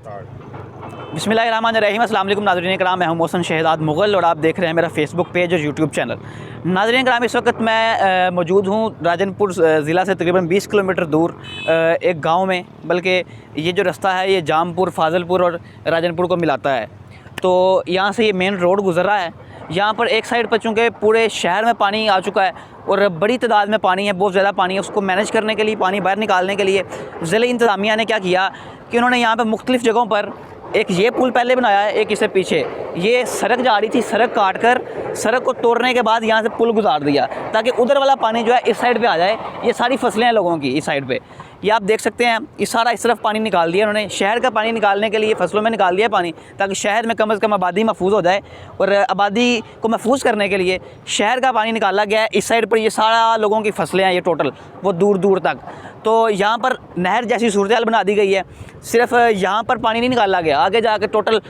बिस्मिल्लाहिर्रहमानिर्रहीम। अस्सलाम वालेकुम नाज़रीन कराम, मैं हूं मोहसिन शहजाद मुग़ल और आप देख रहे हैं मेरा फेसबुक पेज और यूट्यूब चैनल। नाज़रीन कराम, इस वक्त मैं मौजूद हूं राजनपुर ज़िला से तकरीबन 20 किलोमीटर दूर एक गांव में, बल्कि ये जो रास्ता है ये जामपुर, फाज़लपुर और राजनपुर को मिलाता है। तो यहाँ से ये मेन रोड गुज़र रहा है। यहाँ पर एक साइड पर चूँकि पूरे शहर में पानी आ चुका है और बड़ी तादाद में पानी है, बहुत ज़्यादा पानी है। उसको मैनेज करने के लिए, पानी बाहर निकालने के लिए ज़िले इंतज़ामिया ने क्या किया कि उन्होंने यहाँ पर मुख्तलिफ़ जगहों पर एक ये पुल पहले बनाया है, एक इससे पीछे ये सड़क जा रही थी, सड़क काट कर सड़क को तोड़ने के बाद यहाँ से पुल गुजार दिया ताकि उधर वाला पानी जो है इस साइड पे आ जाए। ये सारी फसलें हैं लोगों की इस साइड पे, ये आप देख सकते हैं। इस सारा इस तरफ पानी निकाल दिया उन्होंने, शहर का पानी निकालने के लिए फसलों में निकाल दिया पानी, ताकि शहर में कम से कम आबादी महफूज हो जाए। और आबादी को महफूज करने के लिए शहर का पानी निकाला गया है। इस साइड पर ये सारा लोगों की फसलें हैं, ये टोटल वो दूर दूर तक। तो यहाँ पर नहर जैसी सूरत बना दी गई है। सिर्फ यहाँ पर पानी नहीं निकाला गया, आगे जाकर टोटल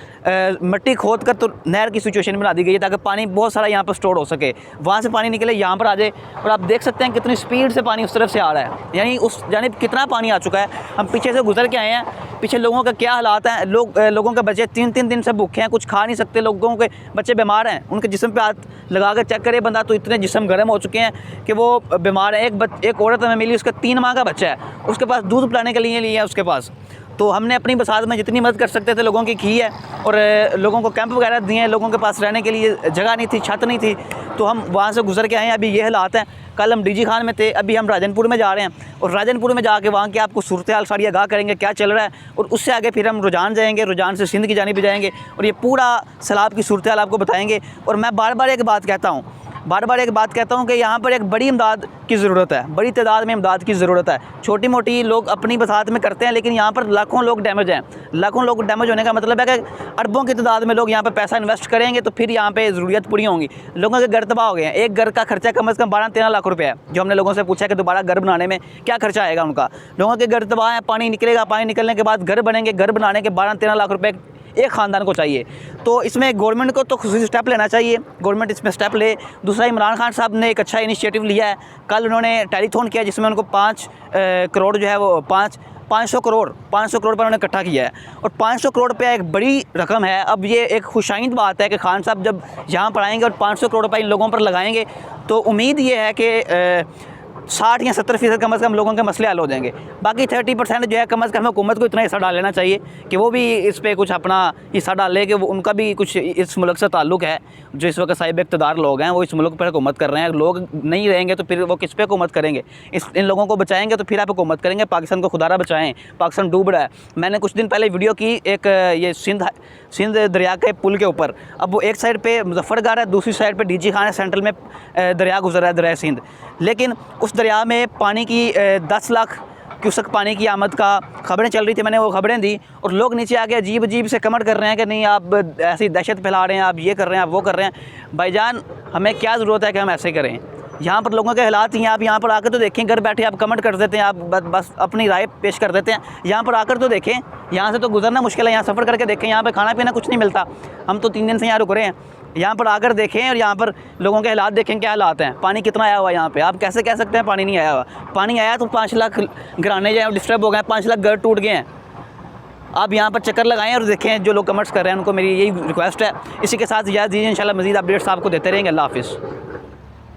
मिट्टी खोद कर तो नहर की सिचुएशन बना दी गई है ताकि पानी बहुत सारा यहाँ पर स्टोर हो सके, वहाँ से पानी निकले यहाँ पर आ जाए। और आप देख सकते हैं कितनी स्पीड से पानी उस तरफ से आ रहा है, यानी उस जानिब कितना पानी आ चुका है। हम पीछे से गुजर के आए हैं, पीछे लोगों का क्या हालात हैं। लोगों के बच्चे 3-3 दिन से भूखे हैं, कुछ खा नहीं सकते। लोगों के बच्चे बीमार हैं, उनके जिस्म पे हाथ लगा कर चेक करे बंदा तो इतने जिस्म गर्म हो चुके हैं कि वो बीमार है। एक औरत हमें मिली, उसका 3 माह का बच्चा है, उसके पास दूध पिलाने के लिए नहीं है उसके पास। तो हमने अपनी बसात में जितनी मदद कर सकते थे लोगों की है और लोगों को कैंप वगैरह दिए हैं। लोगों के पास रहने के लिए जगह नहीं थी, छत नहीं थी, तो हम वहाँ से गुजर के आए हैं। अभी ये हालात हैं। कल हम डीजी खान में थे, अभी हम राजनपुर में जा रहे हैं और राजनपुर में जाके वहाँ की आपको सूरत हाल सारी आगाह करेंगे क्या चल रहा है। और उससे आगे फिर हम रुझान जाएंगे, रुझान से सिंध की जानिब जाएंगे और ये पूरा सैलाब की सूरत हाल आपको बताएंगे। और मैं बार बार एक बात कहता हूँ कि यहाँ पर एक बड़ी इमदाद की ज़रूरत है, बड़ी तादाद में इमदाद की ज़रूरत है। छोटी मोटी लोग अपनी बसात में करते हैं, लेकिन यहाँ पर लाखों लोग डैमेज हैं। लाखों लोग डैमेज होने का मतलब है कि अरबों की तादाद में लोग यहाँ पर पैसा इन्वेस्ट करेंगे तो फिर यहाँ पे ज़रूरियत पूरी होंगी। लोगों के घर तबाह हो गए हैं। एक घर का खर्चा कम से कम 12-13 लाख रुपये है। जो हमने लोगों से पूछा कि दोबारा घर बनाने में क्या खर्चा आएगा उनका, लोगों के घर तबाह है, पानी निकलेगा, पानी निकलने के बाद घर बनेंगे, घर बनाने के 12-13 लाख रुपये एक ख़ानदान को चाहिए। तो इसमें गवर्नमेंट को तो खुशी स्टेप लेना चाहिए, गवर्नमेंट इसमें स्टेप ले। दूसरा, इमरान खान साहब ने एक अच्छा इनिशिएटिव लिया है। कल उन्होंने टेलीथॉन किया जिसमें उनको 5 करोड़ जो है वो 500 करोड़ पर उन्होंने इकट्ठा किया है। और 500 करोड़ रुपया एक बड़ी रकम है। अब ये एक खुशाइंद बात है कि खान साहब जब यहाँ पर आएंगे और 500 करोड़ रुपये इन लोगों पर लगाएंगे तो उम्मीद ये है कि 60 या 70% कम से कम लोगों के मसले हल हो जाएंगे। बाकी 30% जो है कम से कम हुकूमत को इतना हिस्सा डाल लेना चाहिए कि वो भी इस पर कुछ अपना हिस्सा डाले, कि वो उनका भी कुछ इस मुल्क से ताल्लुक़ है। जो इस वक्त साहिब इक़्तिदार लोग हैं वो इस मुल्क पर हुकूमत कर रहे हैं। लोग नहीं रहेंगे तो फिर वो किस पे हुकूमत करेंगे? इन लोगों को बचाएंगे तो फिर आप हुकूमत करेंगे। पाकिस्तान को खुदारा बचाएँ, पाकिस्तान डूब रहा है। मैंने कुछ दिन पहले वीडियो की एक ये सिंध दरिया के पुल के ऊपर। अब वो एक साइड पे मुजफ्फरगढ़ है, दूसरी साइड पे डीजी खान है, सेंट्रल में दरिया गुजर रहा है, दरिया सिंध। लेकिन उस दरिया में पानी की 10 लाख क्यूसेक पानी की आमद का खबरें चल रही थी। मैंने वो खबरें दी और लोग नीचे आके अजीब से कमेंट कर रहे हैं कि नहीं आप ऐसी दहशत फैला रहे हैं, आप ये कर रहे हैं, आप वो कर रहे हैं। भाईजान, हमें क्या ज़रूरत है कि हम ऐसे करें? यहाँ पर लोगों के हालात ही हैं। आप यहाँ पर आकर तो देखें, घर बैठे आप कमेंट कर देते हैं, आप बस अपनी राय पेश कर देते हैं। यहाँ पर आकर तो देखें, यहाँ से तो गुजरना मुश्किल है। यहाँ सफ़र करके देखें, यहाँ पे खाना पीना कुछ नहीं मिलता। हम तो 3 दिन से यहाँ रुक रहे हैं। यहाँ पर आकर देखें और यहाँ पर लोगों के हालात देखें, क्या हालात हैं। पानी कितना आया हुआ है यहाँ पे? आप कैसे कह सकते हैं पानी नहीं आया हुआ? पानी आया तो 5 लाख घराने जो हैं डिस्टर्ब हो गए हैं, 5 लाख घर टूट गए हैं। आप यहाँ पर चक्कर लगाएं और देखें। जो लोग कमेंट्स कर रहे हैं उनको मेरी यही रिक्वेस्ट है। इसी के साथ इजाज़त दीजिए, इंशाल्लाह मज़ीद अपडेट्स आपको देते रहेंगे। अल्लाह हाफ़िज़।